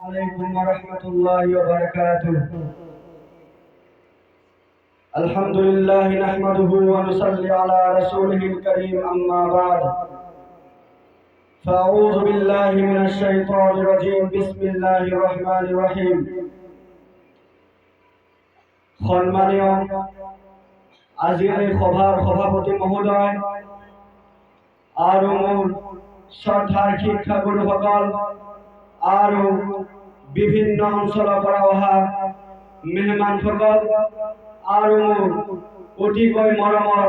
عليكم ورحمة الله وبركاته. الحمد لله نحمده ونصلي على رسوله الكريم أما بعد فأعوذ بالله من الشيطان الرجيم بسم الله الرحمن الرحيم. সম্মানীয় আজির সভার সভাপতি মহোদয় আৰু মোৰ শ্ৰদ্ধাৰ শিক্ষাগুৰুসকল আৰু বিভিন্ন অঞ্চলৰ পৰা অহা মেহমানসকল আৰু মোৰ অতিকৈ মৰমৰ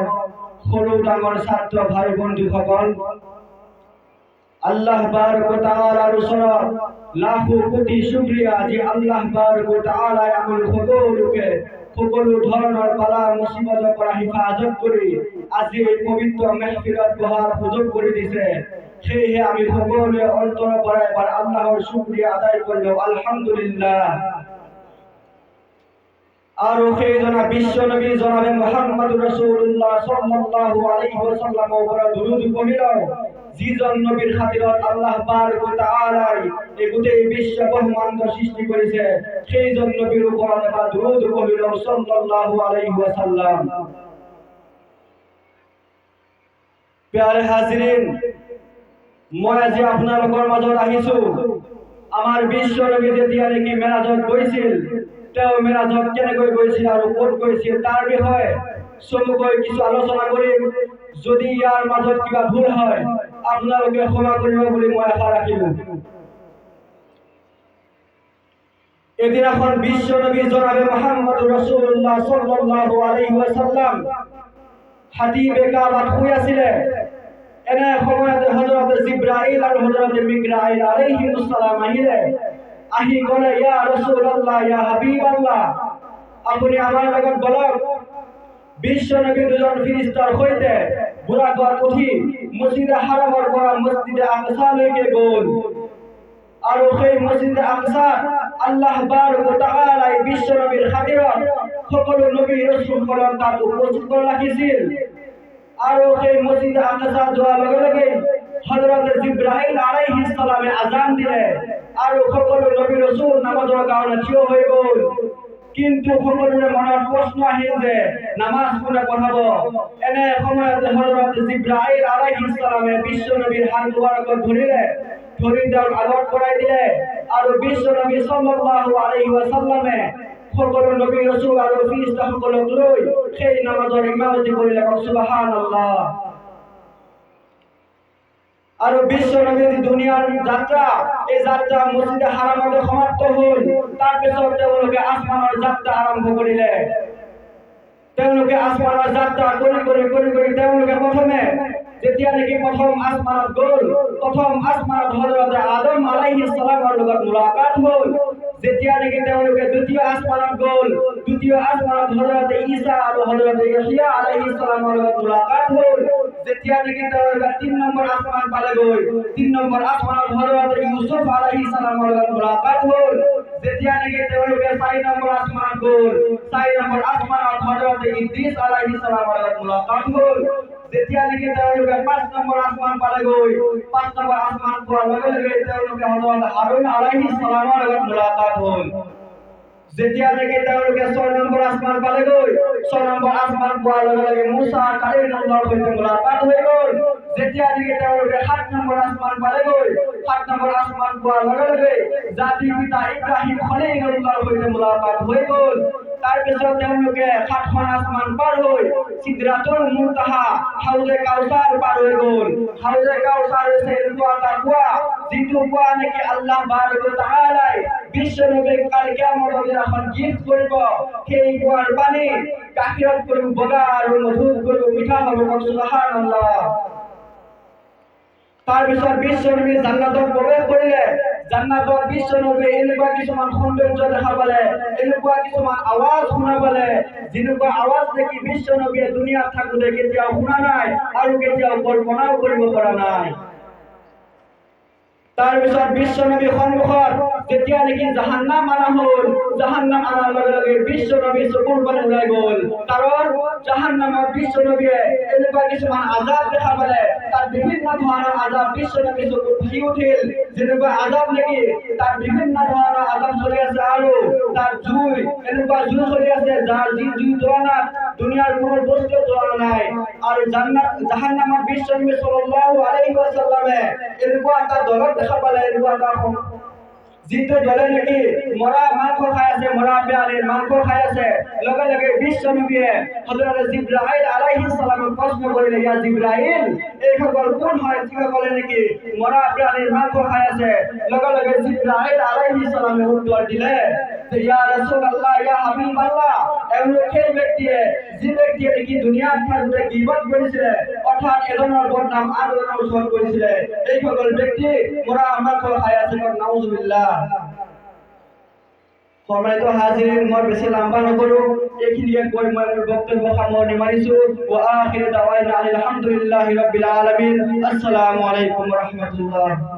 সৰু ডাঙৰ ছাত্ৰ ভাই বন্ধুসকল, আল্লাহ বাৰক ও তাআলাৰ ওচৰত লাখো কোটি শুকৰিয়া যে আল্লাহ বাৰক ও তাআলাই আমাৰ সকলোকে সকলো ধৰণৰ বালা মুসিবতৰ পৰা হিফাজত কৰি আজি এই পবিত্ৰ মেহফিলত বহাৰ সুযোগ কৰি দিছে। সেয়েহে আমি সকলোৱে অন্তৰৰ পৰা এবাৰ আল্লাহৰ শুকৰিয়া আদায় কৰিলো, আলহামদুলিল্লাহ। আৰু সেইজনা বিশ্ব নবী জনাবে মুহাম্মদুৰ ৰাসূলুল্লাহ সাল্লাল্লাহু আলাইহি ওয়াসাল্লামৰ ওপৰত দুৰূদ পঢ়িলাও, যিজন নবীৰ খাতিৰত আল্লাহ বাৰক ও তাআলাই এই গোটেই বিশ্ব ব্ৰহ্মাণ্ড সৃষ্টি কৰিছে, সেইজন নবীৰ ওপৰত এবাৰ দুৰূদ পঢ়িলাও সাল্লাল্লাহু আলাইহি ওয়াসাল্লাম। প্যারে হাজিৰিন, মই আজি আপোনালোকৰ মাজত আহিছো। আমাৰ বিশ্ব নবী যেতিয়া নেকি মেৰাজত গৈছিল, তেওঁ মেৰাজত কেনেকৈ গৈছিল আৰু ক'ত গৈছিল তাৰ বিষয়ে চমুকৈ কিছু আলোচনা কৰিম। যদি ইয়াৰ মাজত কিবা ভুল হয় আপোনালোকে ক্ষমা কৰিব বুলি মই আশা ৰাখিলো। এদিনাখন বিশ্ব নবী জনাবে মুহাম্মদুৰ ৰাসূলুল্লাহ সাল্লাল্লাহু আলাইহি ওয়াসাল্লাম হাতিবে কাবাত শুই আছিলে। এনে সময়তে হযরত জিব্রাইল আৰু হযরত মিকাইল আলাইহিস সালাম আহিলে। আহি ক'লে, ইয়া ৰাসূলুল্লাহ, ইয়া হাবিবাল্লাহ, আপুনি আমাৰ লগত বলক। বিশ্ব নবী দুজন ফেৰেশতাৰ সৈতে বুৰাকত উঠি মছজিদে হাৰামৰ পৰা মছজিদে আকসালৈকে গ'ল। আৰু সেই মছজিদে আকসাত আল্লাহ বাৰক ও তাআলাই বিশ্ব নবীৰ খাতিৰত সকলো নবী ৰাসূলসকলক তাত উপস্থিত কৰি ৰাখিছিল। আৰু সেই মছজিদে আকসা যোৱাৰ লগে লগে হযরত জিব্রাইল আলাইহিস সালামে আযান দিলে আৰু সকলো নবী ৰাসূল নামাজৰ কাৰণে থিয় হৈ গ'ল। কিন্তু সকলোৰে মনত প্ৰশ্ন আহিল যে নামাজ কোনে পঢ়াব। এনে সময়তে হযরত জিব্রাইল আলাইহিস সালামে বিশ্ব নবীৰ হাত মুবাৰকত ধৰিলে, ধৰি তেওঁক আগত কৰাই দিলে আৰু বিশ্ব নবী সাল্লাল্লাহু আলাইহি ওয়াসাল্লামে সকলো নবী ৰাসূল আৰু ফেৰেশতাসকলক লৈ সেই নামাজৰ ইমামতি কৰিলে। সুবহানাল্লাহ। আৰু বিশ্ব নবীৰ দুনিয়াৰ যাত্ৰা, এই যাত্ৰা মছজিদে হাৰামতে সমাপ্ত হ'ল। তাৰ পিছত তেওঁলোকে আসমানৰ যাত্ৰা আৰম্ভ কৰিলে। তেওঁলোকে আসমানৰ যাত্ৰা কৰি তেওঁলোকে প্ৰথমে যেতিয়া নেকি প্ৰথম আসমানত গ'ল, প্ৰথম আসমানত হযরত আদম আলাইহিস সালামৰ লগত মুলাকাত হ'ল। যেতিয়া নেকি তেওঁলোকে দ্বিতীয় আসমানত গ'ল, দ্বিতীয় আসমানত হযরত ঈসা আৰু হযরত ইয়াহইয়া আলাইহিস সালামৰ লগত মুলাকাত হ'ল। যেতিয়া নেকি তেওঁলোকে ৩ নম্বৰ আসমান পালেগৈ, ৩ নম্বৰ আসমানত হযরত ইউসুফ আলাইহিস সালামৰ লগত মুলাকাত হ'ল। যেতিয়া নেকি তেওঁলোকে ৪ নম্বৰ আসমানত গ'ল, ৪ নম্বৰ আসমানত হযরত ইদ্রিস আলাইহিস সালামৰ লগত মুলাকাত হ'ল। যেতিয়া নেকি তেওঁলোকে ৫ নম্বৰ আসমান পালেগৈ, ৫ নম্বৰ আসমান পোৱাৰ লগে লগে তেওঁলোকে হযরত হাৰুন আলাইহিস সালামৰ লগত মুলাকাত হ'ল। যেতিয়া নেকি তেওঁলোকে ৬ নম্বৰ আসমান পালেগৈ, ৬ নম্বৰ আসমান পোৱাৰ লগে লগে মুসা কালিমুল্লাহৰ সৈতে মুলাকাত হৈ গ'ল। যেতিয়া নেকি তেওঁলোকে ৭ নম্বৰ আসমান পালেগৈ, ৭ নম্বৰ আসমান পোৱাৰ লগে লগে জাতিৰ পিতা ইব্ৰাহিম খলিলুল্লাহৰ সৈতে মুলাকাত হৈ গ'ল। তাৰপিছত তেওঁলোকে ৭খন আসমান পাৰ হৈ সিদৰাতুল মুনতাহা হাউজে কাউসাৰ পাৰ হৈ গ'ল। হাউজে কাউসাৰ হৈছে এনেকুৱা এটা কুঁৱা, যিটো কুঁৱা নেকি আল্লাহ বাৰক ও তাআলাই বিশ্ব নবীক কাল কিয়ামতৰ দিনাখন গিফ্ট কৰিব। সেই কুঁৱাৰ পানী গাখীৰতকৈ বগা আৰু মধুৰকৈ মিঠা হ'ব। সুবহানাল্লাহ। তাৰপিছত বিশ্ব নবী জান্নাতত প্ৰৱেশ কৰিলে। জান্নাতত বিশ্ব নবী এনেকুৱা কিছুমান সৌন্দৰ্য দেখা পালে, এনেকুৱা কিছুমান আৱাজ শুনা পালে, যেনেকুৱা আৱাজ নেকি বিশ্ব নবীয়ে দুনিয়াত থাকোঁতে কেতিয়াও শুনা নাই আৰু কেতিয়াও কল্পনাও কৰিব পৰা নাই। তাৰপিছত বিশ্ব নবী সন্মুখত যেতিয়া নেকি জাহান্নাম আনা হ'ল, জাহান্নাম আনাৰ লগে লগে বিশ্ব নবী চকুৰ পানী ওলাই গ'ল। কাৰণ জাহান্নামত বিশ্ব নবীয়ে এনেকুৱা কিছুমান আযাব দেখা পালে, তার বিভিন্ন ধৰণৰ আযাব বিশ্ব নবী চকুত ভাহি উঠিল। যেনেকুৱা আযাব নেকি তার বিভিন্ন ধৰণৰ এনেকুৱা জুই চলি আছে যাৰ যি জুই তুলনাত দুনিয়াৰ কোনো বস্তু তুলনা নাই। আৰু জান্নাত জাহান্নামত বিশ্বনবী সাল্লাল্লাহু আলাইহি ওয়াসাল্লামে এনেকুৱা এটা দলক দেখা পালে, এনেকুৱা এটা যিটো দলে নেকি মৰা মাংস খাই আছে, মৰা প্রাণীর মাংস খাই আছে। লগে লগে বিশ্বনবীয়ে হযরত জিবরাইল আলাইহিস সালামক প্রশ্ন করিলে, ইয়া জিবরাইল, এই খবর কোন হয় যিসকলে নেকি মৰা প্রাণীর মাংস খাই আছে? লগে লগে জিবরাইল আলাইহিস সালামে উত্তর দিলে যে ইয়া রাসূলুল্লাহ, ইয়া হাবিবাল্লাহ, এমন সেই ব্যক্তিয়ে যে ব্যক্তিয়ে নাকি দুনিয়ার মধ্যে গীবত করেছিল, অর্থাৎ এজনের বদনাম আর এজনের সহ্য করেছিল, এই সকল ব্যক্তি মরা মাংস খাই আছে। নাউজুবিল্লাহ। সম্মানিত হাজিরিন, মই বেছি লম্বা নকৰো, এইখিনিকে কৈ মই মোৰ বক্তব্য সামৰণি মাৰিছো। ওয়া আখিৰু দাৱানা আলহামদুলিল্লাহি ৰাব্বিল আলামিন। আসসালামু আলাইকুম ওয়া ৰাহমাতুল্লাহ।